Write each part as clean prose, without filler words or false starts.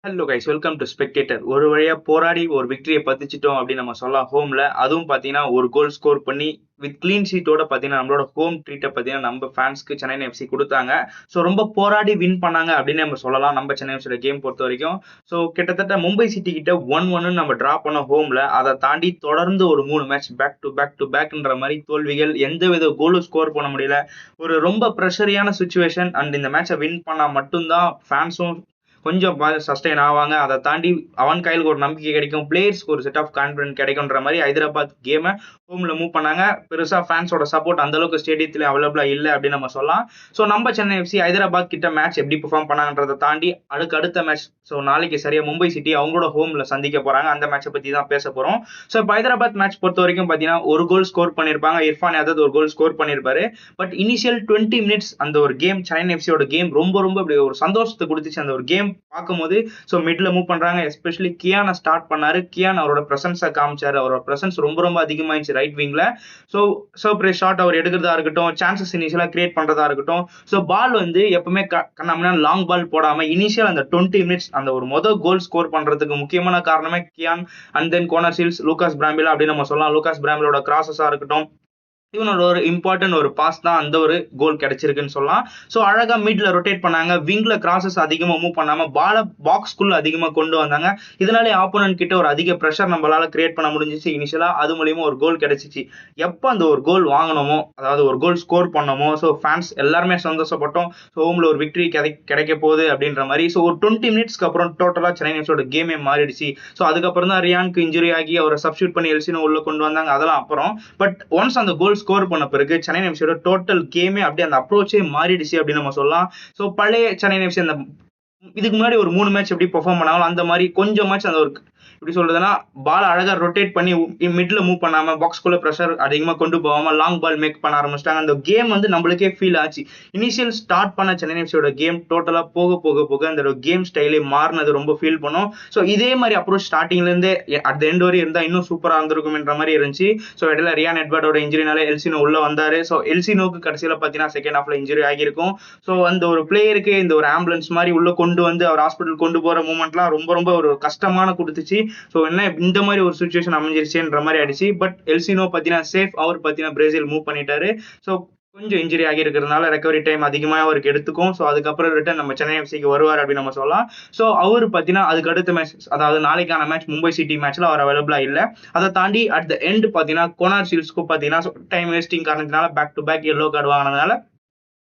Hello guys, welcome to spectator. ஒரு வழியா போராடி ஒரு விக்டரியை பதிச்சிட்டோம் அப்படின்னு நம்ம சொல்லலாம் ஹோம்ல. அதுவும் பார்த்தீங்கன்னா ஒரு கோல் ஸ்கோர் பண்ணி வித் கிளீன் ஷீட்டோட பார்த்தீங்கன்னா நம்மளோட ஹோம் ட்ரீட்டை பார்த்தீங்கன்னா நம்ம ஃபேன்ஸ்க்கு சென்னை எஃப்சி கொடுத்தாங்க. ஸோ ரொம்ப போராடி வின் பண்ணாங்க அப்படின்னு நம்ம சொல்லலாம் நம்ம சென்னை எஃப்சியோட கேம் பொறுத்த வரைக்கும். ஸோ கிட்டத்தட்ட மும்பை சிட்டி கிட்ட 1-1 நம்ம டிரா பண்ண ஹோம்ல. அதை தாண்டி தொடர்ந்து ஒரு 3 மேட்ச் பேக் டு பேக்ன்ற மாதிரி தோல்விகள், எந்தவித கோலும் ஸ்கோர் பண்ண முடியல. ஒரு ரொம்ப ப்ரெஷரியான சுச்சுவேஷன். அண்ட் இந்த மேட்சை வின் பண்ணா மட்டும்தான் ஃபேன்ஸும் கொஞ்சம் சஸ்டெயின் ஆவாங்க. அதை தாண்டி அவன் கையில் ஒரு நம்பிக்கை கிடைக்கும், பிளேயர்ஸ்க்கு ஒரு செட் ஆஃப் கான்ஃபிடன்ட் கிடைக்கும்ன்ற மாதிரி ஹைதராபாத் கேமை ஹோம்ல மூவ் பண்ணாங்க. பெருசா ஃபேன்ஸோட சப்போர்ட் அந்த அளவுக்கு ஸ்டேடியத்துல அவைலபிளா இல்லை அப்படின்னு நம்ம சொல்லலாம். ஸோ நம்ம சென்னை எஃப்சி ஹைதராபாத் கிட்ட மேட்ச் எப்படி பெர்ஃபார்ம் பண்ணாங்கன்றதை தாண்டி அடுத்த மேட்ச், ஸோ நாளைக்கு சரியா மும்பை சிட்டி அவங்களோட ஹோம்ல சந்திக்க போறாங்க. அந்த மேட்சை பத்தி தான் பேச போறோம். ஸோ இப்போ ஹைதராபாத் மேட்ச் பொறுத்த வரைக்கும் பாத்தீங்கன்னா ஒரு கோல் ஸ்கோர் பண்ணிருப்பாங்க. இர்ஃபான் யாதவ் ஒரு கோல் ஸ்கோர் பண்ணிருப்பாரு. பட் இனிஷியல் 20 மினிட்ஸ் அந்த ஒரு கேம், சென்னை எஃப்சியோட கேம் ரொம்ப இப்படி ஒரு சந்தோஷத்தை கொடுத்துச்சு. அந்த ஒரு கேம் பார்க்கும்போது ஸோ மிட்ல மூவ் பண்றாங்க. எஸ்பெஷலி கியானை ஸ்டார்ட் பண்ணாரு. கியான் அவரோட பிரசன்ஸை காமிச்சாரு. அவரோட பிரசன்ஸ் ரொம்ப அதிகமாயிருச்சு ரைட் விங்ல. ஸோ சர்ப்ரைஸ் ஷாட் அவர் எடுக்கிறதா இருக்கட்டும், சான்சஸ் இனிஷியலா கிரியேட் பண்றதா இருக்கட்டும். ஸோ பால் வந்து எப்பவுமே கண்ணாமனா லாங் பால் போடாம இனிஷியல் அந்த 20 மினிட்ஸ் அந்த ஒரு முதல் கோல் ஸ்கோர் பண்றதுக்கு முக்கியமான காரணமே Kiyan and then Connor Shields, Lucas Brambilla அப்படின்னு நம்ம சொல்லலாம். லூகாஸ் பிராம்பிலோட கிராசஸா இருக்கட்டும், இவனோட ஒரு இம்பார்ட்டன்ட் ஒரு பாஸ் தான் அந்த ஒரு கோல் கிடைச்சிருக்குன்னு சொல்லலாம். ஸோ அழகா மிட்ல ரொட்டேட் பண்ணாங்க. விங்ல கிராசஸ் அதிகமா மூவ் பண்ணாம பால பாக்ஸ்குள்ள அதிகமா கொண்டு வந்தாங்க. இதனாலே ஆப்போனன்ட் கிட்ட ஒரு அதிக ப்ரெஷர் நம்மளால கிரியேட் பண்ண முடிஞ்சிச்சு இனிஷியலா. அது மூலியமா ஒரு கோல் கிடைச்சிச்சு. எப்போ அந்த ஒரு கோல் வாங்கணுமோ, அதாவது ஒரு கோல் ஸ்கோர் பண்ணமோ, ஸோ ஃபேன்ஸ் எல்லாருமே சந்தோஷப்பட்டோம். ஸோ ஹோம்ல ஒரு விக்டரி கிடைக்க போகுது அப்படின்ற மாதிரி. ஸோ ஒரு 20 மினிட்ஸ்க்கு அப்புறம் டோட்டலா சென்னை எஃப்சியோட கேமே மாறிடுச்சு. ஸோ அதுக்கப்புறம் தான் ரியானுக்கு இன்ஜுரி ஆகி அவரை சப்ஸ்டியூட் பண்ணி எல்சினோ உள்ள கொண்டு வந்தாங்க. அதெல்லாம் அப்புறம். பட் ஒன்ஸ் அந்த கோல் ஸ்கோர் பண்ண பிறகு சென்னை எஃப்சியோட டோட்டல் கேமே அப்படியே அந்த அப்ரோச்சே மாறிடுச்சு அப்படின்னு நம்ம சொல்லலாம். ஸோ பழைய சென்னை எஃப்சி அந்த இதுக்கு முன்னாடி ஒரு 3 மேட்ச் எப்படி பெர்ஃபார்ம் பண்ணாலும் அந்த மாதிரி கொஞ்சம் மேட்ச் அந்த ஒரு எப்படி சொல்றதுன்னா பால் அழகா ரொட்டேட் பண்ணி மிட்ல மூவ் பண்ணாம பாக்ஸ்குள்ள ப்ரெஷர் அதிகமா கொண்டு போகாம லாங் பால் மேக் பண்ண ஆரம்பிச்சிட்டாங்க. அந்த கேம் வந்து நம்மளுக்கே ஃபீல் ஆச்சு. இனிஷியல் ஸ்டார்ட் பண்ண சென்னை எஃப்சியோட கேம் டோட்டலா போக அந்த கேம் ஸ்டைலே மாறினது ரொம்ப ஃபீல் பண்ணும். ஸோ இதே மாதிரி அப்ரோச் ஸ்டார்டிங்ல இருந்தே அட் எண்ட் வரை இருந்தா இன்னும் சூப்பரா இருந்திருக்கும்ன்ற மாதிரி இருந்துச்சு. ஸோ இடையில ரியான் எட்வர்டோட இன்ஜுரினால எல்சினோ உள்ள வந்தாரு. ஸோ எல்சினோக்கு கடைசியில பாத்தீங்கன்னா செகண்ட் ஹாஃப்ல இன்ஜுரி ஆகியிருக்கும். ஸோ அந்த ஒரு பிளேயருக்கு இந்த ஒரு ஆம்புலன்ஸ் மாதிரி உள்ள கொண்டு வந்து அவர் ஹாஸ்பிட்டல் கொண்டு போற மூமெண்ட்லாம் ரொம்ப ஒரு கஷ்டமான கொடுத்துச்சு. ஸோ என்ன இந்த மாதிரி ஒரு சுச்சுவேஷன் அமைஞ்சிருச்சுன்ற மாதிரி ஆயிடுச்சு. பட் எல்சினோ பார்த்தீங்கன்னா சேஃப். அவர் பார்த்தீங்கன்னா பிரேசில் மூவ் பண்ணிட்டாரு. ஸோ கொஞ்சம் இன்ஜுரி ஆகி இருக்கிறதுனால ரெக்கவரி டைம் அதிகமாக அவருக்கு எடுத்துக்கும். ஸோ அதுக்கப்புறம் ரிட்டர்ன் நம்ம சென்னை எஃப்சிக்கு வருவார் அப்படின்னு நம்ம சொல்லலாம். ஸோ அவர் பார்த்தீங்கன்னா அதுக்கு அடுத்த மேட்ச், அதாவது நாளைக்கான மேட்ச் மும்பை சிட்டி மேட்ச்ல அவர் அவைலபிளா இல்லை. அதை தாண்டி அட் த எண்ட் பார்த்தீங்கன்னா கோனார் சீல்ஸ்க்கும் பார்த்தீங்கன்னா டைம் வேஸ்டிங் காரணத்தினால back to back yellow card வாங்கினதுனால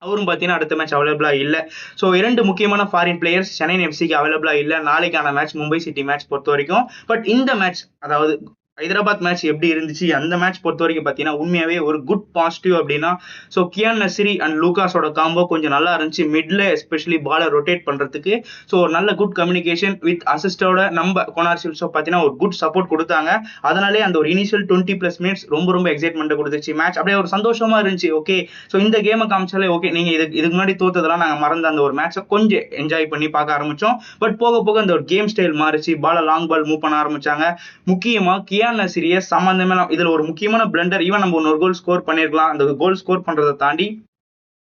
அவரும் பார்த்தீங்கன்னா அடுத்த மேட்ச் அவைலபிளா இல்லை. ஸோ 2 முக்கியமான ஃபாரின் பிளேயர்ஸ் சென்னை எஃப்சிக்கு அவைலபிளா இல்லை நாளைக்கான மேட்ச், மும்பை சிட்டி மேட்ச் பொறுத்த வரைக்கும். பட் இந்த மேட்ச், அதாவது ஹைதராபாத் மேட்ச் எப்படி இருந்துச்சு, அந்த மேட்ச் பொறுத்த வரைக்கும் பார்த்தீங்கன்னா உண்மையாவே ஒரு குட் பாசிட்டிவ் அப்படின்னா ஸோ கியான் நசிரி அண்ட் லூகாஸோட காம்போ கொஞ்சம் நல்லா இருந்துச்சு. மிட்ல எஸ்பெஷலி பாலை ரொட்டேட் பண்றதுக்கு ஸோ நல்ல குட் கம்யூனிகேஷன் வித் அசிஸ்டோட நம்ம கோனார் சீல்ஸோ பார்த்தீங்கன்னா ஒரு குட் சப்போர்ட் கொடுத்தாங்க. அதனாலே அந்த ஒரு இனிஷியல் 20+ மினிட்ஸ் ரொம்ப எக்ஸைட்மெண்ட் கொடுத்துச்சு. மேட்ச் அப்படியே ஒரு சந்தோஷமா இருந்துச்சு. ஓகே, ஸோ இந்த கேமை காமிச்சாலே ஓகே, நீங்க இதுக்கு முன்னாடி தோத்ததெல்லாம் நாங்கள் மறந்து அந்த ஒரு மேட்சை கொஞ்சம் என்ஜாய் பண்ணி பார்க்க ஆரம்பிச்சோம். பட் போக அந்த ஒரு கேம் ஸ்டைல் மாறிச்சு. பாலை லாங் பால் மூவ் பண்ண ஆரம்பிச்சாங்க. முக்கியமா கியான் நசிரிய சம்பந்தமே இதுல ஒரு முக்கியமான பிளண்டர். ஈவன் நம்ம ஒரு கோல் ஸ்கோர் பண்ணிருக்கலாம். அந்த கோல் ஸ்கோர் பண்றதை தாண்டி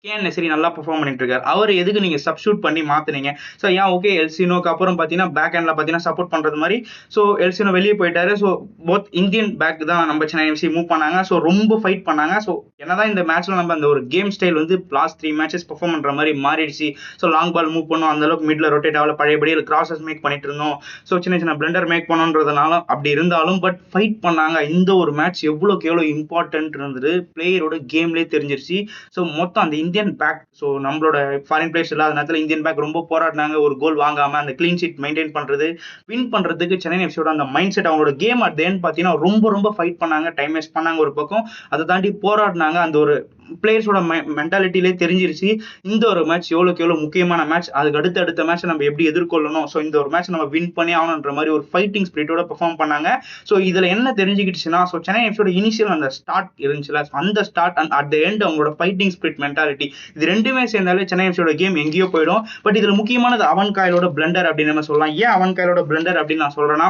கியான் நசிரி நல்லா பெர்ஃபார்ம் பண்ணிட்டு இருக்காரு. அவர் எதுக்கு நீங்க சப்ஸ்டியூட் பண்ணி மாத்துனீங்க? ஸோ ஏன் ஓகே எல்சினோக்கு அப்புறம் பார்த்தீங்கன்னா பேக் ஹேண்ட்ல பார்த்தீங்கன்னா சப்போர்ட் பண்றது மாதிரி ஸோ எல்சினோ வெளியே போயிட்டாரு. ஸோ போத் இந்தியன் பேக் தான் நம்ம சென்னை எஃப்சி மூவ் பண்ணாங்க. ஸோ ரொம்ப ஃபைட் பண்ணாங்க. ஸோ என்னதான் இந்த மேட்ச்ல நம்ம அந்த ஒரு கேம் ஸ்டைல் வந்து லாஸ்ட் 3 மேட்சஸ் பெர்ஃபார்ம் பண்ற மாதிரி மாறிடுச்சு. ஸோ லாங் பால் மூவ் பண்ணோம், அந்த அளவுக்கு மிட்ல ரொட்டேட் ஆகல, பழையபடி கிராசஸ் மேக் பண்ணிட்டு இருந்தோம். ஸோ சின்ன பிளண்டர் மேக் பண்ணோன்றதுனால அப்படி இருந்தாலும் பட் ஃபைட் பண்ணாங்க. இந்த ஒரு மேட்ச் எவ்வளவு இம்பார்ட்டன்ட் இருந்தது பிளேயரோட கேம்லேயே தெரிஞ்சிருச்சு. ஸோ மொத்தம் அந்த இந்தியன் பேக், ஸோ நம்மளோட ஃபாரின் பிளேயர்ஸ் இல்லாத நேரத்தில் இந்தியன் பேக் ரொம்ப போராடினாங்க. ஒரு கோல் வாங்காம அந்த கிளீன் ஷீட் மெயின்டைன் பண்றது, வின் பண்றதுக்கு சென்னை எஃப்சியோட அந்த மைண்ட் செட், அவங்களோட கேம் அட் த எண்ட் பார்த்தீங்கன்னா ரொம்ப ஃபைட் பண்ணாங்க, டைம் வேஸ்ட் பண்ணாங்க ஒரு பக்கம். அதை தாண்டி போராடினாங்க. அந்த ஒரு பிளேயர்ஸோட மென்டாலிட்டிலே தெரிஞ்சிருச்சு இந்த ஒரு மேட்ச் எவ்வளவு முக்கியமான மேட்ச், அதுக்கு அடுத்த மேட்ச் நம்ம எப்படி எதிர்கொள்ளணும். ஸோ இந்த ஒரு மேட்ச் நம்ம வின் பண்ணி ஆகணுன்ற மாதிரி ஒரு ஃபைட்டிங் ஸ்பிரிட்டோட பெர்ஃபார்ம் பண்ணாங்க. ஸோ இதுல என்ன தெரிஞ்சுக்கிட்டுச்சுன்னா, ஸோ சென்னை எஃப்சியோட இனிஷியல் அந்த ஸ்டார்ட் இருந்துச்சுல, அந்த start and at the end அவங்களோட ஃபைட்டிங் ஸ்பிரிட் மென்டாலிட்டி, இது ரெண்டுமே சேர்ந்தாலே சென்னை எஃப்சியோட கேம் எங்கேயோ போயிடும். பட் இதுல முக்கியமானது அவன் காயலோட பிளண்டர் அப்படின்னு நம்ம சொல்லலாம். ஏன் அவன் காயலோட பிளண்டர் அப்படின்னு நான் சொல்றேன்னா,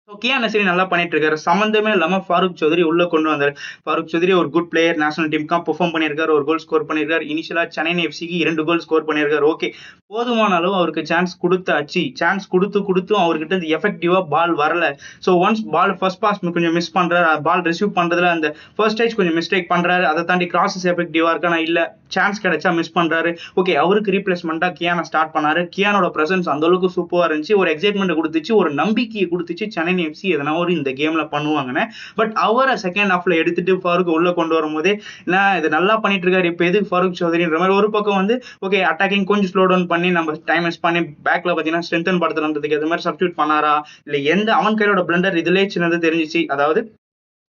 கியான் நசீரி நல்லா பண்ணிட்டு இருக்காரு. சம்பந்தமே இல்லாம ஃபாரூக் சௌத்ரி உள்ள கொண்டு வந்தாரு. ஃபாரூக் சௌத்ரி ஒரு குட் பிளேயர், நேஷனல் டீமுக்காக பெர்ஃபார்ம் பண்ணியிருக்காரு, ஒரு கோல் ஸ்கோர் பண்ணியிருக்காரு. இனிஷியலா சென்னை எஃப்சிக்கு 2 கோல் ஸ்கோர் பண்ணியிருக்காரு. ஓகே, போதுமான அளவு அவருக்கு சான்ஸ் கொடுத்தாச்சு. சான்ஸ் கொடுத்தும் அவர்கிட்ட இருந்து எஃபெக்டிவா பால் வரல. So once ball first pass கொஞ்சம் மிஸ் பண்றாரு, பால் ரிசீவ் பண்றதுல அந்த ஃபர்ஸ்ட் ஸ்டேஜ் கொஞ்சம் மிஸ்டேக் பண்றாரு. அதை தாண்டி கிராசஸ் எஃபெக்டிவா இருக்கானா இல்ல, சான்ஸ் கிடைச்சா மிஸ் பண்றாரு. ஓகே, அவருக்கு ரீப்ளேஸ்மெண்டா கியானை ஸ்டார்ட் பண்ணாரு. கியானோட பிரசன்ஸ் அந்த அளவுக்கு சூப்பரா இருந்துச்சு, ஒரு எக்ஸைட்மெண்ட் கொடுத்துச்சு, ஒரு நம்பிக்கையை கொடுத்துச்சு சென்னை எஃப்சி எதனா ஒரு இந்த கேம்ல பண்ணுவாங்கன்னு. பட் அவரை செகண்ட் ஹாஃப்ல எடுத்துட்டு ஃபாரூக் உள்ள கொண்டு வரும்போதே நான் இது நல்லா பண்ணிட்டு இருக்காரு, இப்ப எதுக்கு ஃபாரூக் சௌத்ரின்ற மாதிரி ஒரு பக்கம் வந்து ஓகே அட்டாக்கிங் கொஞ்சம் ஸ்லோ டவுன் பண்ணி நம்ம டைம் வேஸ்ட் பண்ணி பேக்ல பாத்தீங்கன்னா ஸ்ட்ரென்தன் படுத்துறதுக்கு அது மாதிரி சப்ஸ்டியூட் பண்ணாரா இல்ல எந்த அவன் கையோட பிளண்டர் இதுலயே சின்னது தெரிஞ்சிச்சு. அதாவது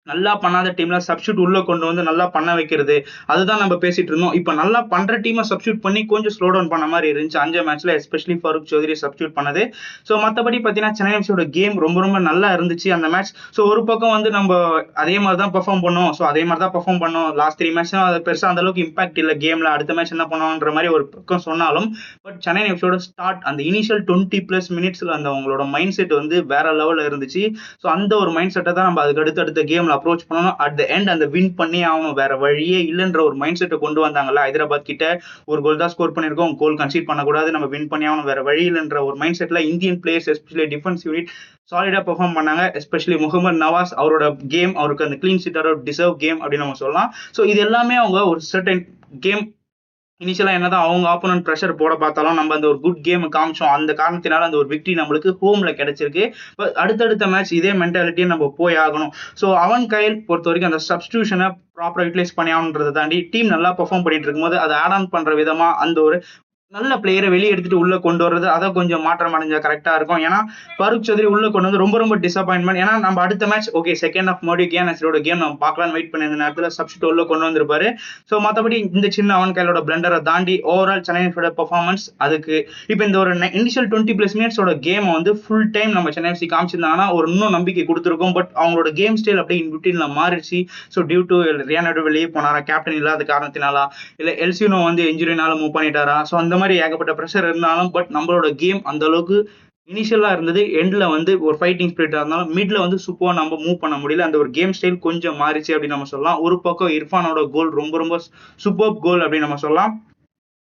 நல்லா பண்ணாத டீம்ல சப்ஸ்டியூட் உள்ள கொண்டு வந்து நல்லா பண்ண வைக்கிறது, அதுதான் நம்ம பேசிட்டு இருந்தோம். இப்ப நல்லா பண்ற டீமை சப்ஸ்டியூட் பண்ணி கொஞ்சம் ஸ்லோ டவுன் பண்ண மாதிரி இருந்துச்சு 5 மேட்ச்ல, எஸ்பெஷலி ஃபாரூக் சௌத்ரி சப்ஸ்டியூட் பண்ணது. ஸோ மற்றபடி பார்த்தீங்கன்னா சென்னை எஃப்சியோட கேம் ரொம்ப ரொம்ப நல்லா இருந்துச்சு அந்த மேட்ச். ஸோ ஒரு பக்கம் வந்து நம்ம அதே மாதிரி தான் பெர்ஃபார்ம் பண்ணோம், ஸோ அதே மாதிரி தான் பெர்ஃபார்ம் பண்ணோம். லாஸ்ட் 3 மேட்ச் அது பெருசாக அந்த அளவுக்கு இம்பாக்ட் இல்லை கேம்ல, அடுத்த மேட்ச் என்ன பண்ணுவோன்ற மாதிரி ஒரு பக்கம் சொன்னாலும், பட் சென்னை எஃப்சியோட ஸ்டார்ட் அந்த இனிஷியல் 20+ மினிட்ஸ்ல அந்த அவங்களோட மைண்ட் செட் வந்து வேற லெவல்ல இருந்துச்சு. ஸோ அந்த ஒரு மைண்ட் செட்டை தான் நம்ம அதுக்கு அடுத்த கேம்ல அப்ரோச் பண்ணணும். அட் த எண்ட் அந்த வின் பண்ணி ஆகணும், வேற வழியே இல்லைன்ற ஒரு மைண்ட் செட்டை கொண்டு வந்தாங்கல்ல. ஹைதராபாத் கிட்ட ஒரு கோல் தான் ஸ்கோர் பண்ணிருக்கோம், கோல் கன்சீட் பண்ணக்கூடாது, நம்ம வின் பண்ணி ஆகணும், வேற வழி இல்லைன்ற ஒரு மைண்ட் செட்ல Indian players especially defence unit சாலிடா பெர்ஃபார்ம் பண்ணாங்க. எஸ்பெஷலி முகமது நவாஸ் அவரோட கேம், அவருக்கு அந்த கிளீன் ஷீட்டோட டிசர்வ் கேம் அப்படின்னு நம்ம சொல்லலாம். ஸோ இது எல்லாமே அவங்க ஒரு சர்டன் கேம் இனிஷியலா என்னதான் அவங்க ஆப்போனன்ட் ப்ரெஷர் போட பார்த்தாலும் நம்ம அந்த ஒரு குட் கேம் காமிச்சோம், அந்த காரணத்தினால அந்த ஒரு விக்டரி நம்மளுக்கு ஹோம்ல கிடைச்சிருக்கு. அடுத்தடுத்த மேட்ச் இதே மென்டாலிட்டியை நம்ம போய் ஆகணும். ஸோ அவன் கையில் பொறுத்த வரைக்கும் அந்த சப்ஸ்டியூஷனை ப்ராப்பரா யூட்டிலைஸ் பண்ணி ஆகணுன்றதை தாண்டி டீம் நல்லா பெர்ஃபார்ம் பண்ணிட்டு இருக்கும்போது அதை ஆட் ஆன் பண்ற விதமா அந்த ஒரு நல்ல பிளேயரை வெளியே எடுத்துட்டு உள்ள கொண்டு வர்றது, அதை கொஞ்சம் மாற்றம் அடைஞ்சா கரெக்டா இருக்கும். ஏன்னா ஃபாரூக் சௌத்ரி உள்ள கொண்டு வந்து ரொம்ப ரொம்ப டிசப்பாயின்மெண்ட். ஏன்னா நம்ம அடுத்த மேட்ச் ஓகே செகண்ட் ஆஃப் மறுபடியும் கியான் நசீரோட கேம் நம்ம பார்க்கலாம்னு வெயிட் பண்ணி இந்த நேரத்தில் சப்ஸ்டியூட் உள்ள கொண்டு வந்திருப்பாரு. ஸோ மற்றபடி இந்த சின்ன அவன் கையிலோட பிளண்டரை தாண்டி ஓவரால் சென்னை பெர்ஃபார்மன்ஸ் அதுக்கு இப்போ இந்த ஒரு இனிஷியல் 20+ மினிட்ஸோட கேம் வந்து ஃபுல் டைம் நம்ம சென்னை எஃப்சி காமிச்சிருந்தாங்கன்னா ஒரு இன்னும் நம்பிக்கை கொடுத்துருக்கும். பட் அவங்களோட கேம் ஸ்டைல் அப்படியே இன் பிட்வீன்ல மாறிடுச்சு. ஸோ டியூ டு ரியானோ வெளியே போனாரா, கேப்டன் இல்லாத காரணத்தினாலா, இல்ல எல்சினோ வந்து இன்ஜுரினால மூவ் பண்ணிட்டாரா, ஸோ அந்த மாதிரி ஏகப்பட்ட ப்ரெஷர் இருந்தாலும் பட் நம்மளோட கேம் அந்த அளவுக்கு இனிஷியலா இருந்தது. எண்ட்ல வந்து ஒரு ஃபைட்டிங் ஸ்பிரிட் இருந்தாலும் மிட்ல வந்து சூப்பரா நம்ம மூவ் பண்ண முடியல. அந்த ஒரு கேம் ஸ்டைல் கொஞ்சம் மாறிச்சு அப்படின்னு நம்ம சொல்லலாம். ஒரு பக்கம் இர்ஃபானோட கோல் ரொம்ப ரொம்ப சூப்பர் கோல் அப்படின்னு நம்ம சொல்லலாம்.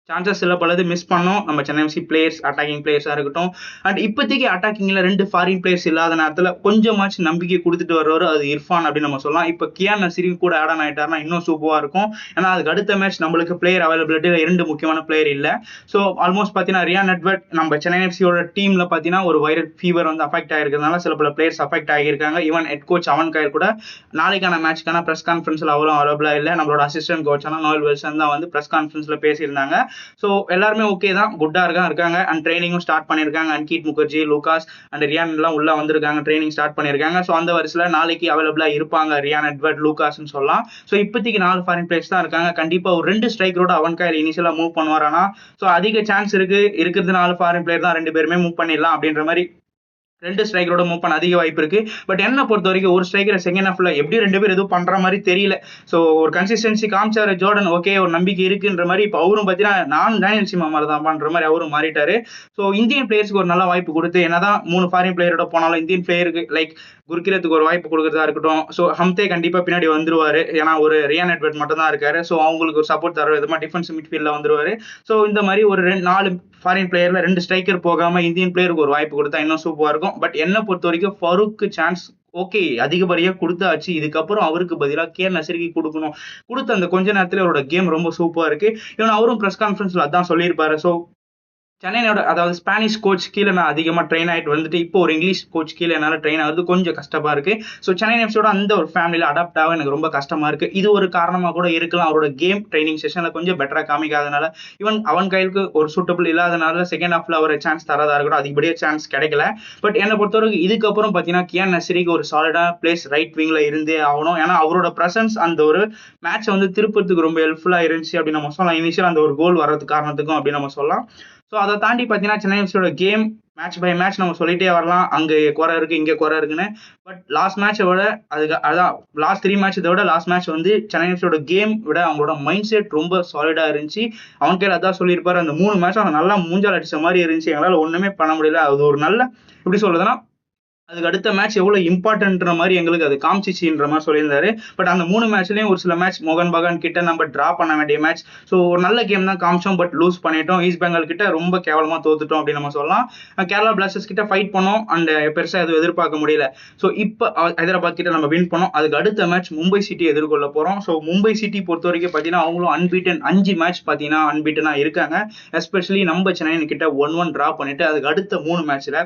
சான்சஸ் சில பலது மிஸ் பண்ணோம் நம்ம சென்னை எஃப்சி பிளேயர்ஸ், அட்டாக்கிங் பிளேயர்ஸா இருக்கட்டும். அண்ட் இப்போதைக்கு அட்டாக்கிங்ல 2 ஃபாரின் பிளேயர்ஸ் இல்லாத நேரத்தில் கொஞ்சமாச்சு நம்பிக்கை கொடுத்துட்டு வர்றவர் அது இர்ஃபான் அப்படின்னு நம்ம சொல்லலாம். இப்போ கியான் நசீரி கூட ஆட் ஆன் ஆயிட்டாருன்னா இன்னும் சூப்பரா இருக்கும். ஏன்னா அதுக்கு அடுத்த மேட்ச் நம்மளுக்கு பிளேயர் அவைலபிலிட்டியில் 2 முக்கியமான பிளேயர் இல்லை. ஸோ ஆல்மோஸ்ட் பார்த்தீங்கன்னா ரியான் எட்வர்ட் நம்ம சென்னை எஃப்சியோட டீம்ல பார்த்தீங்கன்னா ஒரு வைரல் ஃபீவர் வந்து அஃபெக்ட் ஆகிருக்கிறதுனால சில பல பிளேயர்ஸ் அஃபெக்ட் ஆகியிருக்காங்க. ஈவன் ஹெட் கோச் அவன் கையில் கூட நாளைக்கான மேட்ச்க்கான ப்ரெஸ் கான்ஃபரன்ஸ்ல அவ்வளோ அவைலபிளா இல்லை. நம்மளோட அசிஸ்டன்ட் கோச்சான நோயல் வில்சன் தான் வந்து ப்ரெஸ் கான்ஃபரன்ஸ்ல பேசியிருந்தாங்க. ஸோ எல்லாருமே ஓகே தான், குட்டா இருக்காங்க. அண்ட் ட்ரைனிங்கும் ஸ்டார்ட் பண்ணியிருக்காங்க. அன்கீத் முகர்ஜி, லூகாஸ் அண்ட் ரியான் எல்லாம் உள்ள வந்திருக்காங்க, ட்ரைனிங் ஸ்டார்ட் பண்ணியிருக்காங்க. ஸோ அந்த வரிசையில் நாளைக்கு அவைலபிளா இருப்பாங்க ரியான் எட்வர்ட், லூகாஸ்ன்னு சொல்லலாம். ஸோ இப்போதைக்கு 4 ஃபாரின் பிளேயர்ஸ் தான் இருக்காங்க. கண்டிப்பா ஒரு 2 ஸ்ட்ரைக்கரோட அவன் கையில் இனிஷியலா மூவ் பண்ணுவாரானா, ஸோ அதிக சான்ஸ் இருக்கிறது 4 ஃபாரின் பிளேயர் தான், 2 பேருமே மூவ் பண்ணிடலாம் அப்படின்ற மாதிரி 2 ஸ்ட்ரைக்கரோட மூவ் பண்ண அதிக வாய்ப்பு இருக்கு. பட் என்ன பொறுத்த வரைக்கும் ஒரு ஸ்ட்ரைக்கரை செகண்ட் ஹாஃப்ல எப்படி 2 பேர் எதுவும் பண்ற மாதிரி தெரியல. ஸோ ஒரு கன்சிஸ்டன்சி காமிச்சாரு ஜோர்டன், ஓகே ஒரு நம்பிக்கை இருக்குன்ற மாதிரி. இப்போ அவரும் பார்த்தீங்கன்னா நான் டேனியல் சிமா மாதிரி தான் பண்ற மாதிரி அவரும் மாறிட்டாரு. ஸோ இந்தியன் பிளேயர்ஸ்க்கு ஒரு நல்ல வாய்ப்பு கொடுத்து, என்னதான் 3 ஃபாரின் பிளேயரோட போனாலும் இந்தியன் பிளேயருக்கு லைக் குர்கிரத்துக்கு ஒரு வாய்ப்பு கொடுக்கறதா இருக்கட்டும். ஸோ ஹம்தே கண்டிப்பா பின்னாடி வந்துருவாரு, ஏன்னா ஒரு ரியான் எட்வர்ட் மட்டும் தான் இருக்காரு. ஸோ அவங்களுக்கு ஒரு சப்போர்ட் தர விதமா டிஃபென்ஸ் மிட்ஃபீல்ட்ல வந்துருவாரு. ஸோ இந்த மாதிரி ஒரு 4 ஃபாரின் பிளேயர்ல 2 ஸ்ட்ரைக்கர் போகாம இந்தியன் பிளேயருக்கு ஒரு வாய்ப்பு கொடுத்தா இன்னும் சூப்பரா இருக்கும். பட் என்ன பொறுத்த வரைக்கும் ஃபரூக்கு சான்ஸ் ஓகே அதிகப்படியா கொடுத்தாச்சு. இதுக்கப்புறம் அவருக்கு பதிலாக கியான் நசீரிக்கு கொடுக்கணும். கொடுத்த அந்த கொஞ்ச நேரத்துல அவரோட கேம் ரொம்ப சூப்பரா இருக்கு. இவன் அவரும் பிரஸ் கான்ஃபரன்ஸ்ல அதான் சொல்லியிருப்பாரு. ஸோ சென்னையோட அதாவது ஸ்பானிஷ் கோச் கீழே நான் அதிகமாக ட்ரெயின் ஆகிட்டு வந்துட்டு இப்போ ஒரு இங்கிலீஷ் கோச் கீழே என்னால் ட்ரெயின் ஆகுது கொஞ்சம் கஷ்டமா இருக்கு. ஸோ சென்னை எஃப்சியோட அந்த ஒரு ஃபேமிலியில் அடாப்ட் ஆக எனக்கு ரொம்ப கஷ்டமா இருக்கு. இது ஒரு காரணமாக கூட இருக்கலாம். அவரோட கேம் ட்ரைனிங் செஷனில் கொஞ்சம் பெட்டராக காமிக்காதனால, ஈவன் அவன் கைக்கு ஒரு சூட்டபிள் இல்லாதனால செகண்ட் ஹாஃப்ல அவர் சான்ஸ் தரதா இருக்கட்டும், அதிகப்படியாக சான்ஸ் கிடைக்கல. பட் என்னை பொறுத்தவரைக்கும் இதுக்கப்புறம் பார்த்தீங்கன்னா கியான் நசீரிக்கு ஒரு சாலிடா பிளேஸ் ரைட் விங்ல இருந்தே ஆகணும். ஏன்னா அவரோட பிரசன்ஸ் அந்த ஒரு மேட்சை வந்து திருப்பத்துக்கு ரொம்ப ஹெல்ப்ஃபுல்லாக இருந்துச்சு அப்படின்னு நம்ம சொல்லலாம். இனிஷியல் அந்த ஒரு கோல் வர்றதுக்கு காரணத்துக்கும் அப்படின்னு நம்ம சொல்லலாம். ஸோ அதை தாண்டி பார்த்தீங்கன்னா சென்னை எஃப்சியோட கேம் மேட்ச் பை மேட்ச் நம்ம சொல்லிட்டே வரலாம், அங்கே குறை இருக்கு இங்கே குறை இருக்குன்னு. பட் லாஸ்ட் மேட்சை விட அதான் லாஸ்ட் 3 மேட்சை விட லாஸ்ட் மேட்ச் வந்து சென்னை எஃப்சியோட கேம் விட அவங்களோட மைண்ட் செட் ரொம்ப சாலிடா இருந்துச்சு. அவன் கையில் அதான் சொல்லியிருப்பாரு, அந்த 3 மேட்ச் அவங்க நல்லா மூஞ்சால் அடிச்ச மாதிரி இருந்துச்சு, எங்களால் ஒண்ணுமே பண்ண முடியல. அது ஒரு நல்ல எப்படி சொல்றதுன்னா அதுக்கு அடுத்த மேட்ச் எவ்வளவு இம்பார்ட்டன்ட்ற மாதிரி எங்களுக்கு அது காமிச்சிச்சுன்ற மாதிரி சொல்லியிருந்தாரு. பட் அந்த 3 மேட்ச்லயும் ஒரு சில மேட்ச் மோகன் பகான் கிட்ட நம்ம டிரா பண்ண வேண்டிய மேட்ச். ஸோ ஒரு நல்ல கேம் தான் காமிச்சோம், பட் லூஸ் பண்ணிட்டோம். ஈஸ்ட் பெங்கால் கிட்ட ரொம்ப கேவலமா தோத்துட்டோம் அப்படின்னு நம்ம சொல்லலாம். கேரளா பிளாஸ்டர்ஸ் கிட்ட ஃபைட் பண்ணோம் அண்ட் பெருசா எதுவும் எதிர்பார்க்க முடியல. ஸோ இப்போ ஹைதராபாத் கிட்ட நம்ம வின் பண்ணோம். அதுக்கு அடுத்த மேட்ச் மும்பை சிட்டி எதிர்கொள்ள போறோம். ஸோ மும்பை சிட்டி பொறுத்த வரைக்கும் பார்த்தீங்கன்னா அவங்களும் அன்பீட்டன் 5 மேட்ச் பார்த்தீங்கன்னா அன்பீட்டனா இருக்காங்க. எஸ்பெஷலி நம்ம சென்னை கிட்ட 1-1 டிரா பண்ணிட்டு அதுக்கு அடுத்த 3 மேட்ச்ல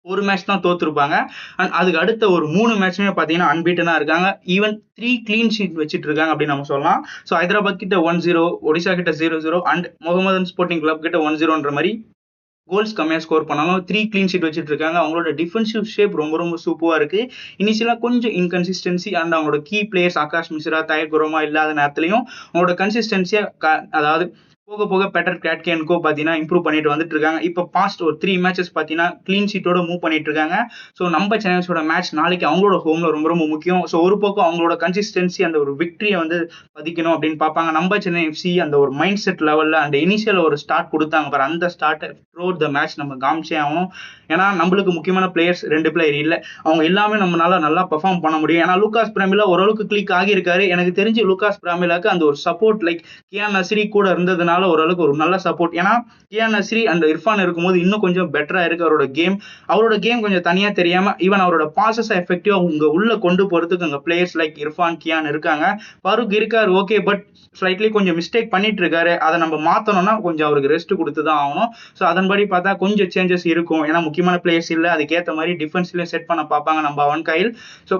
ஒரு மேட்ச் தான் தோத்துருப்பாங்க. அண்ட் அதுக்கு அடுத்த ஒரு 3 மேட்ச்மே பார்த்தீங்கன்னா அன்பீட்டனா இருக்காங்க. ஈவன் 3 கிளீன் ஷீட் வச்சுட்டு இருக்காங்க அப்படின்னு நம்ம சொல்லலாம். ஸோ ஹைதராபாத் கிட்ட 1-0, ஒடிசா கிட்ட 0-0 அண்ட் முகமதன் ஸ்போர்ட்டிங் கிளப் கிட்ட 1-0ன்ற மாதிரி கோல்ஸ் கம்மியாக ஸ்கோர் பண்ணாலும் 3 கிளீன் ஷீட் வச்சுட்டு இருக்காங்க. அவங்களோட டிஃபென்சிவ் ஷேப் ரொம்ப ரொம்ப சூப்பராக இருக்கு. இனிஷியலாக கொஞ்சம் இன்கன்சிஸ்டன்சி அண்ட் அவங்களோட கீ பிளேயர்ஸ் ஆகாஷ் மிஸ்ரா, தயர் குரோமா இல்லாத நேரத்துலையும் அவங்களோட கன்சிஸ்டன்சியாக அதாவது போக போக பெட்டர் கேட்கேன்கோ பார்த்தீங்கன்னா இம்ப்ரூவ் பண்ணிட்டு வந்துட்டு இருக்காங்க. இப்போ பாஸ்ட் ஒரு 3 மேட்சஸ் பார்த்தீங்கன்னா கிளீன் ஷீட்டோட மூவ் பண்ணிட்டு இருக்காங்க. ஸோ நம்ம சென்னைஸோட மேட்ச் நாளைக்கு அவங்களோட ஹோம்ல ரொம்ப ரொம்ப முக்கியம். ஸோ ஒரு பக்கம் அவங்களோட கன்சிஸ்டன்சி அந்த ஒரு விக்டரியை வந்து பதிக்கணும் அப்படின்னு பார்ப்பாங்க. நம்ம சென்னை எஃப்சி அந்த ஒரு மைண்ட் செட் லெவலில் அந்த இனிஷியல் ஒரு ஸ்டார்ட் கொடுத்தாங்க பாரு, அந்த ஸ்டார்ட் த்ரூ த மேட்ச் நம்ம காமிச்சே ஆகணும். ஏன்னா நம்மளுக்கு முக்கியமான பிளேயர்ஸ் 2 பிளேயர் இல்லை, அவங்க எல்லாமே நம்மளால நல்லா பெர்ஃபார்ம் பண்ண முடியும். ஏன்னா லூகாஸ் பிரமிலா ஓரளவுக்கு கிளிக் ஆகியிருக்காரு. எனக்கு தெரிஞ்சு லூகாஸ் பிரமிலாக்கு அந்த ஒரு சப்போர்ட் லைக் கியான் நஸ்ரி கூட இருந்ததுனால ஓரளவுக்கு ஒரு நல்ல சப்போர்ட். ஏன்னா கியான் நஸ்ரி அண்ட் இர்ஃபான் இருக்கும்போது இன்னும் கொஞ்சம் பெட்டரா இருக்கு அவரோட கேம் கொஞ்சம் தனியா தெரியாம ஈவன் அவரோட பாசஸ் எஃபெக்டிவா உங்க உள்ள கொண்டு போறதுக்கு அங்க பிளேயர்ஸ் லைக் இர்ஃபான், கியான் இருக்காங்க. ஃபருக் இருக்காரு ஓகே, பட் ஸ்லைட்லி கொஞ்சம் மிஸ்டேக் பண்ணிட்டு இருக்காரு. அதை நம்ம மாத்தணும்னா கொஞ்சம் அவருக்கு ரெஸ்ட் கொடுத்து தான் ஆகணும். ஸோ அதன்படி பார்த்தா கொஞ்சம் சேஞ்சஸ் இருக்கும். ஏன்னா முக்கியமான பிளேயர்ஸ் இல்லை, அதுக்கேற்ற மாதிரி டிஃபென்ஸ்லயும் செட் பண்ண பார்ப்பாங்க நம்ம அவன் கையில். ஸோ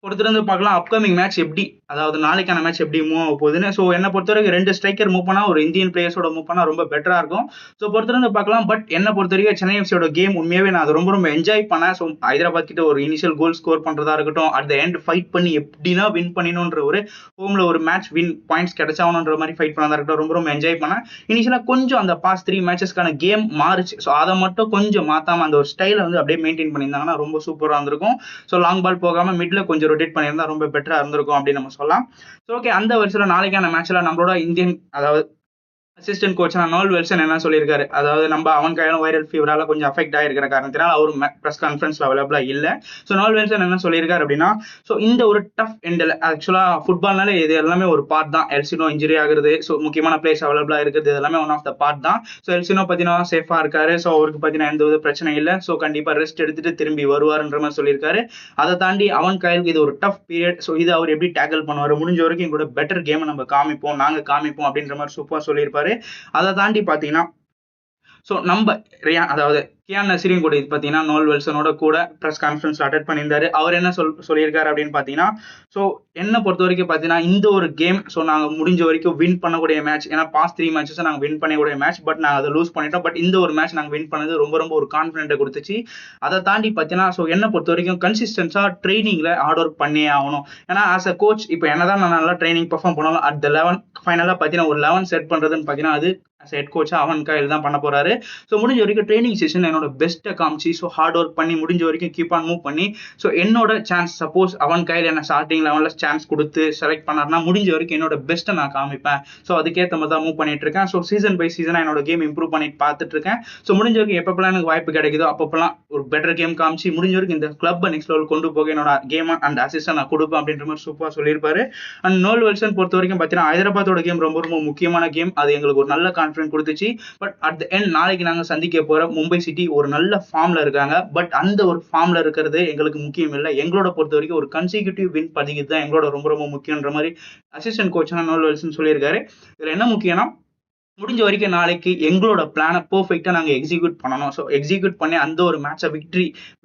பொறுத்திருந்து பார்க்கலாம் அப்கமிங் மேட்ச் எப்படி, அதாவது நாளைக்கான மேட்ச் எப்படி மூவ் ஆக போகுதுன்னு. ஸோ என்ன பொறுத்தவரைக்கும் 2 ஸ்ட்ரைக்கர் மூவ் பண்ணா ஒரு இந்தியன் பிளேயர்ஸோட மூவ் பண்ணா ரொம்ப பெட்டரா இருக்கும். ஸோ பொறுத்திருந்து பார்க்கலாம். பட் என்ன பொறுத்தவரைக்கும் சென்னை எஃப்சியோட கேம் உண்மையாவே நான் அதை ரொம்ப ரொம்ப என்ஜாய் பண்ணேன். ஸோ ஹைதராபாத் கிட்ட ஒரு இனிஷியல் கோல் ஸ்கோர் பண்றதா இருக்கட்டும், அட் த எண்ட் ஃபைட் பண்ணி எப்படின்னா வின் பண்ணிடணுன்ற ஒரு ஹோம்ல ஒரு மேட்ச் வின் பாயிண்ட்ஸ் கிடைச்சாகணுன்ற மாதிரி ஃபைட் பண்ணதா இருக்கட்டும், ரொம்ப ரொம்ப என்ஜாய் பண்ணேன். இனிஷியலா கொஞ்சம் அந்த பாஸ்ட் 3 மேட்சஸ்க்கான கேம் மாறுச்சு. ஸோ அதை மட்டும் கொஞ்சம் மாத்தாம அந்த ஒரு ஸ்டைலை வந்து அப்படியே மெயின்டைன் பண்ணியிருந்தாங்கன்னா ரொம்ப சூப்பராக இருந்திருக்கும். ஸோ லாங் பால் போகாம மிட்ல கொஞ்சம் ரொட்டேட் பண்ணியிருந்தா ரொம்ப பெட்டரா இருந்திருக்கும் அப்படின்னு நம்ம சொல்லலாம். ஓகே, அந்த வருஷத்துல நாளைக்கான மேட்ச்ல நம்மளோட இந்தியன் அதாவது அசிஸ்டன்ட் கோச் நோல் வெல்சன் என்ன சொல்லியிருக்காரு, அதாவது நம்ம அவன் கையில வைரல் ஃபீவரால கொஞ்சம் அஃபெக்ட் ஆயிருக்கிற காரணத்தினால அவர் பிரஸ் கான்ஃபரன்ஸ்ல அவைலபிளா இல்ல. ஸோ நோல் வெல்சன் என்ன சொல்லியிருக்காரு அப்படின்னா, ஸோ இந்த ஒரு டஃப் எண்டில் ஆக்சுவலா ஃபுட்பால்னால இது எல்லாமே ஒரு பார்ட் தான். எல்சினோ இன்ஜுரி ஆகுறது, ஸோ முக்கியமான பிளேயர்ஸ் அவைலபிளா இருக்கிறது எல்லாமே ஒன் ஆஃப் த பார்ட் தான். ஸோ எல்சினோ பார்த்தீங்கன்னா சேஃபா இருக்காரு. ஸோ அவருக்கு பார்த்தீங்கன்னா எந்த ஒரு பிரச்சனை இல்லை. ஸோ கண்டிப்பா ரெஸ்ட் எடுத்துட்டு திரும்பி வருவாருன்ற மாதிரி சொல்லியிருக்காரு. அதை தாண்டி அவன் கையில் இது ஒரு டஃப் பீரியட். ஸோ இது அவர் எப்படி டேக்கிள் பண்ணுவார், முடிஞ்ச வரைக்கும் எங்களோட பெட்டர் கேமை நம்ம நாங்க காமிப்போம் அப்படின்ற மாதிரி சூப்பரா சொல்லியிருப்பாரு. அதை தாண்டி பாத்தீங்கன்னா ஸோ நம்ம அதாவது கியான் நஸ்ரியும் கூட இது பார்த்தீங்கன்னா நோல் வெல்சனோட கூட ப்ரெஸ் கான்ஃபரன்ஸ் அட்டெண்ட் பண்ணியிருந்தாரு. அவர் என்ன சொல்லியிருக்காரு அப்படின்னு பார்த்தீங்கன்னா, ஸோ என்ன பொறுத்த வரைக்கும் பார்த்தீங்கன்னா இந்த ஒரு கேம் ஸோ நாங்கள் முடிஞ்ச வரைக்கும் வின் பண்ணக்கூடிய மேட்ச். ஏன்னா பாஸ்ட் 3 மேட்சஸ் நாங்கள் வின் பண்ணக்கூடிய மேட்ச், பட் நாங்கள் அதை லூஸ் பண்ணிட்டோம். பட் இந்த ஒரு மேட்ச் நாங்கள் வின் பண்ணது ரொம்ப ரொம்ப ஒரு கான்ஃபிடென்ட்டை கொடுத்துச்சு. அதை தாண்டி பார்த்தீங்கன்னா ஸோ என்ன பொறுத்த வரைக்கும் கன்சிஸ்டன்ஸாக ட்ரைனிங்ல ஹார்ட் ஒர்க் பண்ணியே ஆகணும். ஏன்னா ஆஸ் அ கோச் இப்போ என்னதான் நான் நல்லா ட்ரைனிங் பெர்ஃபார்ம் பண்ணாலும் அட் த 11 ஃபைனலாக பார்த்தீங்கன்னா ஒரு 11 செட் பண்ணுறதுன்னு பார்த்தீங்கன்னா அது ஹெட் கோச்சா அவன் கையில் தான் பண்ண போறாரு. ஸோ முடிஞ்ச வரைக்கும் ட்ரைனிங் செஷன் என்னோட பெஸ்ட்டை காமிச்சு ஸோ ஹார்ட் ஒர்க் பண்ணி முடிஞ்ச வரைக்கும் கீப் ஆன் மூவ் பண்ணி ஸோ என்னோட சான்ஸ் சப்போஸ் அவன் கையில் என்ன ஸ்டார்டிங் லெவலில் சான்ஸ் கொடுத்து செலக்ட் பண்ணார்னா முடிஞ்ச வரைக்கும் என்னோட பெஸ்ட்டை நான் காமிப்பேன். ஸோ அதுக்கேற்ற மாதிரி தான் மூவ் பண்ணிட்டு இருக்கேன். ஸோ சீசன் பை சீசனாக என்னோட கேம் இம்ப்ரூவ் பண்ணிட்டு பார்த்துட்டு இருக்கேன். ஸோ முடிஞ்ச வரைக்கும் எப்பப்பெல்லாம் எனக்கு வாய்ப்பு கிடைக்குதோ அப்பப்பெல்லாம் ஒரு பெட்டர் கேம் காமிச்சு முடிஞ்ச வரைக்கும் இந்த கிளப்பை நெக்ஸ்ட் லெவல் கொண்டு போக என்னோட கேம் அண்ட் அசிஸ்டன்ட் நான் கொடுப்பேன் அப்படின்ற மாதிரி சூப்பராக சொல்லியிருப்பாரு. அண்ட் நோல் வெல்சன் பொறுத்த வரைக்கும் பார்த்தீங்கன்னா ஹைதராபாத்தோட கேம் ரொம்ப ரொம்ப முக்கியமான கேம். அது எங்களுக்கு ஒரு நல்ல கான்ஃபிடன்ஸ் கொடுத்துச்சு. பட் அட் த எண்ட் நாளைக்கு நாங்க சந்திக்க போற மும்பை சிட்டி ஒரு நல்ல ஃபார்ம்ல இருக்காங்க. பட் அந்த ஒரு ஃபார்ம்ல இருக்கிறது எங்களுக்கு முக்கியம் இல்லை. எங்களோட பொறுத்த வரைக்கும் ஒரு கன்சிக்யூட்டிவ் வின் பதிக்கிறது தான் எங்களோட ரொம்ப ரொம்ப முக்கியன்ற மாதிரி அசிஸ்டன்ட் கோச்சான நோல் வெல்சன் சொல்லியிருக்காரு. இதுல என்ன முக்கியம்னா முடிஞ்ச வரைக்கும் நாளைக்கு எங்களோட பிளானை பெர்ஃபெக்டா நாங்க எக்ஸிக்யூட் பண்ணணும். ஸோ எக்ஸிக்யூட் பண்ணி அந்த ஒரு மேட்சை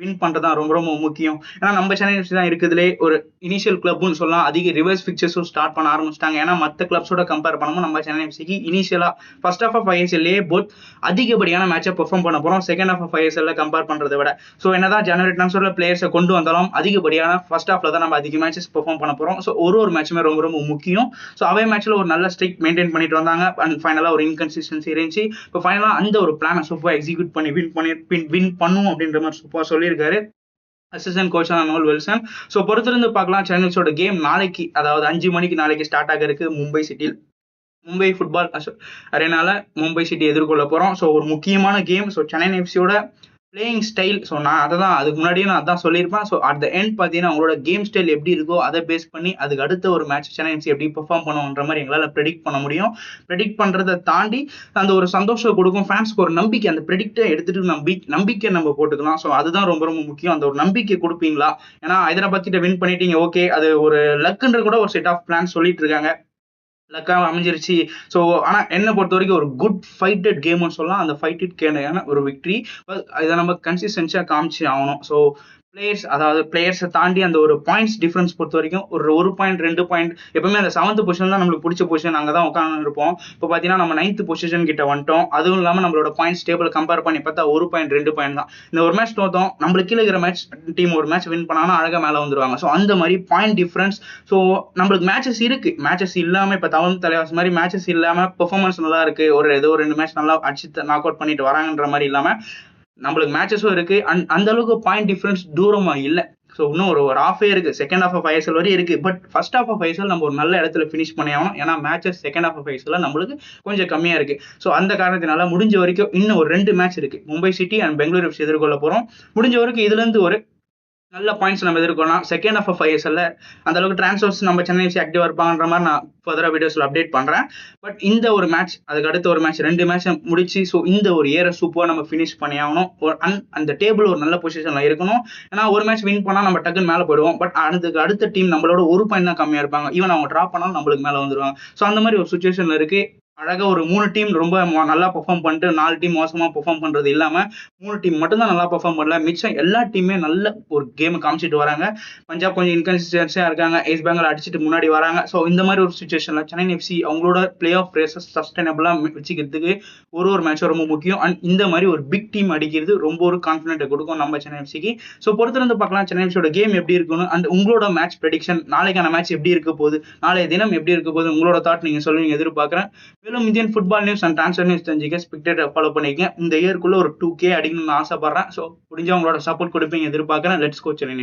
வின் பண்றது தான் ரொம்ப ரொம்ப முக்கியம். ஏன்னா நம்ம சென்னை எஃப்சி தான் இருக்குதுலே ஒரு இனிஷியல் கிளப்னு சொல்லலாம். அதிக ரிவர்ஸ் பிக்சர்ஸும் ஸ்டார்ட் பண்ண ஆரம்பிச்சிட்டாங்க. ஏன்னா மற்ற கிளப்ஸோட கம்பேர் பண்ணும்போது நம்ம சென்னை எஃப்சிக்கு இனிஷியலா ஃபர்ஸ்ட் ஆஃப் ஐஎஸ்எல்லே போத் அதிகப்படியான மேட்சை பெர்ஃபார்ம் பண்ண போறோம் செகண்ட் ஆஃப் ஐஎஸ்எல்ல கம்பேர் பண்றதை விட. ஸோ என்னதான் ஜனவரி டிரான்ஸ்ஃபர்ல பிளேயர்ஸை கொண்டு வந்தாலும் அதிகப்படியான ஃபர்ஸ்ட் ஆஃப்ல தான் நம்ம அதிக மேட்சஸ் பெர்ஃபார்ம் பண்ண போறோம். ஸோ ஒரு மேட்சுமே ரொம்ப ரொம்ப முக்கியம். ஸோ அவை மேட்ச்ல ஒரு நல்ல ஸ்ட்ரைக் மெயின்டைன் பண்ணிட்டு வந்தாங்க. அண்ட் ஃபைனலா இன்கன்சிஸ்டன்சி இருந்துச்சு. இப்போ ஃபைனலா அந்த ஒரு பிளானை சூப்பரா எக்ஸிக்யூட் பண்ணி வின் பண்ணும் அப்படின்ற மாதிரி சூப்பரா சொல்லியிருக்காரு அசிஸ்டன்ட் கோச்சான நோல் வெல்சன். ஸோ பொறுத்திருந்து பார்க்கலாம். சென்னைஸோட கேம் நாளைக்கு அதாவது 5 மணிக்கு நாளைக்கு ஸ்டார்ட் ஆக இருக்கு மும்பை சிட்டியில். மும்பை ஃபுட்பால் அரேனால மும்பை சிட்டி எதிர்கொள்ள போறோம். ஸோ ஒரு முக்கியமான கேம். ஸோ சென்னை எஃப்சியோட பிளேயிங் ஸ்டைல். ஸோ நான் அததான் அதுக்கு முன்னாடியே நான் அதான் சொல்லியிருப்பேன். ஸோ அட் த எண்ட் பார்த்தீங்கன்னா அவங்களோட கேம் ஸ்டைல் எப்படி இருக்கோ அதை பேஸ் பண்ணி அதுக்கு அடுத்த ஒரு மேட்ச் சென்னை எஃப்சி எப்படி பெர்ஃபார்ம் பண்ணுவோன்ற மாதிரி எங்களால் ப்ரெடிக்ட் பண்ண முடியும். ப்ரெடிக்ட் பண்றதை தாண்டி அந்த ஒரு சந்தோஷம் கொடுக்கும், ஃபேன்ஸ்க்கு ஒரு நம்பிக்கை, அந்த ப்ரெடிக்டை எடுத்துட்டு நம்பிக்கை நம்ம போட்டுக்கலாம். ஸோ அதுதான் ரொம்ப ரொம்ப முக்கியம். அந்த ஒரு நம்பிக்கை கொடுப்பீங்களா? ஏன்னா ஹைதராபாத் கிட்ட வின் பண்ணிட்டீங்க, ஓகே, அது ஒரு லக்குன்ற கூட ஒரு செட் ஆஃப் பிளான் சொல்லிட்டு இருக்காங்க, லக்காக அமைஞ்சிருச்சு. ஸோ ஆனால் என்னை பொறுத்த வரைக்கும் ஒரு குட் ஃபைட்டட் கேம்னு சொல்லலாம். அந்த ஃபைட்டட் கேமையான ஒரு விக்ட்ரி இதை நம்ம கன்சிஸ்டன்சியாக காமிச்சு ஆகணும். ஸோ பிளேயர்ஸை தாண்டி அந்த ஒரு பாயிண்ட்ஸ் டிஃபரன்ஸ் பொறுத்த வரைக்கும் ஒரு பாயிண்ட் 2 பாயிண்ட் எப்பவுமே அந்த 7th பொசிஷன் தான் நம்மளுக்கு பிடிச்ச பொசிஷன், அங்கே தான் உட்காந்து இருப்போம். இப்போ பார்த்தீங்கன்னா நம்ம 9th பொசிஷன் கிட்ட வந்துட்டோம். அதுவும் இல்லாமல் நம்மளோட பாயிண்ட்ஸ் டேபிள் கம்பேர் பண்ணி பார்த்தா 1 பாயிண்ட் 2 பாயிண்ட் தான். இந்த ஒரு மேட்ச் தோத்தோம், நம்மளுக்கு கீழே இருக்கிற மேட்ச் டீம் ஒரு மேட்ச் வின் பண்ணாலும் அழகாக மேலே வந்துருவாங்க. ஸோ அந்த மாதிரி பாயிண்ட் டிஃபரன்ஸ். ஸோ நம்மளுக்கு மேட்சஸ் இருக்கு, மேட்சஸ் இல்லாமல் இப்போ தமிழ் தலைவாஸ் மாதிரி மேட்சஸ் இல்லாமல் பெர்ஃபார்மன்ஸ் நல்லா இருக்கு, ஏதோ 2 மேட்ச் நல்லா அடிச்சு நாக் அவுட் பண்ணிட்டு வராங்கன்ற மாதிரி இல்லாமல் நம்மளுக்கு மேட்சஸும் இருக்கு. அந்த அளவுக்கு பாயிண்ட் டிஃபரன்ஸ் தூரமா இல்லை. ஸோ இன்னும் ஒரு ஹாஃபே இருக்கு, செகண்ட் ஹாஃப் ஆஃப் ஐஎஸ்எல் வரையும் இருக்கு. But first half of ISL நம்ம ஒரு நல்ல இடத்துல ஃபினிஷ் பண்ணி ஆகணும். ஏன்னா matches second half of ISL நம்மளுக்கு கொஞ்சம் கம்மியா இருக்கு. ஸோ அந்த காரணத்தினால முடிஞ்ச வரைக்கும் இன்னும் ஒரு 2 மேட்ச் இருக்கு, Mumbai City and Bengaluru FC எதிர்கொள்ள போறோம். முடிஞ்ச வரைக்கும் இதுல இருந்து ஒரு நல்ல பாயிண்ட்ஸ் நம்ம எதிர்கொள்ளலாம். செகண்ட் ஹாஃப் ஆஃப் ஐஎஸ்எல்ல அந்த அளவுக்கு டிரான்ஸ்ஃபர்ஸ் நம்ம சென்னை எஃப்சி ஆக்டிவா இருப்பாங்கன்ற மாதிரி நான் ஃபர்தரா வீடியோஸ்ல அப்டேட் பண்றேன். பட் இந்த ஒரு மேட்ச், அதுக்கு அடுத்த ஒரு மேட்ச், 2 மேட்ச் முடிச்சு ஸோ இந்த ஒரு ஏரை சூப்பராக நம்ம ஃபினிஷ் பண்ணி ஆகணும். அந்த டேபிள் ஒரு நல்ல பொசிஷன்ல இருக்கணும். ஏன்னா ஒரு மேட்ச் வின் பண்ணா நம்ம டக்குன்னு மேலே போயிடுவோம். பட் அதுக்கு அடுத்த டீம் நம்மளோட 1 பாயிண்ட் தான் கம்மியா இருப்பாங்க. ஈவன் அவங்க டிராப் பண்ணாலும் நம்மளுக்கு மேலே வந்துருவாங்க. ஸோ அந்த மாதிரி ஒரு சுச்சுவேஷன்ல இருக்கு. அழகா ஒரு 3 டீம் ரொம்ப நல்லா பெர்ஃபார்ம் பண்ணிட்டு 4 டீம் மோசமா பெர்ஃபார்ம் பண்றது இல்லாம 3 டீம் மட்டும் தான் நல்லா பெர்ஃபார்ம் பண்ணல, மிச்சம் எல்லா டீமே நல்ல ஒரு கேம் காமிச்சிட்டு வராங்க. பஞ்சாப் கொஞ்சம் இன்கன்சிஸ்டன்சியா இருக்காங்க, ஈஸ்ட் பெங்கால் அடிச்சுட்டு முன்னாடி வராங்க. ஸோ இந்த மாதிரி ஒரு சுச்சுவேஷன்ல சென்னை எஃப்சி அவங்களோட பிளே ஆஃப் ரேசஸ் சஸ்டைனபிளா வச்சுக்கிறதுக்கு ஒரு மேட்சும் ரொம்ப முக்கியம். அண்ட் இந்த மாதிரி ஒரு பிக் டீம் அடிக்கிறது ரொம்ப ஒரு கான்ஃபிடென்ட்டை கொடுக்கும் நம்ம சென்னை எஃப்சிக்கு. ஸோ பொறுத்திருந்து பார்க்கலாம் சென்னை எஃப்சியோட கேம் எப்படி இருக்குன்னு. அண்ட் உங்களோட மேட்ச் ப்ரெடிக்ஷன், நாளைக்கான மேட்ச் எப்படி இருக்க போகுது, நாளைய தினம் எப்படி இருக்க போகுது, உங்களோட தாட் நீங்க சொல்லுவீங்க எதிர்பார்க்குறேன். மேலும் Indian football news and transfer news தெரிஞ்சுக்க ஸ்பெக்டேட்டர் ஃபாலோ பண்ணிக்கங்க. இந்த இயர்க்குள்ள ஒரு 2K அடிக்கணும்னு ஆசைப்படுறேன். ஸோ முடிஞ்சவங்களோட சப்போர்ட் கொடுப்பீங்க எதிர்பார்க்குறேன். Let's go Chennai.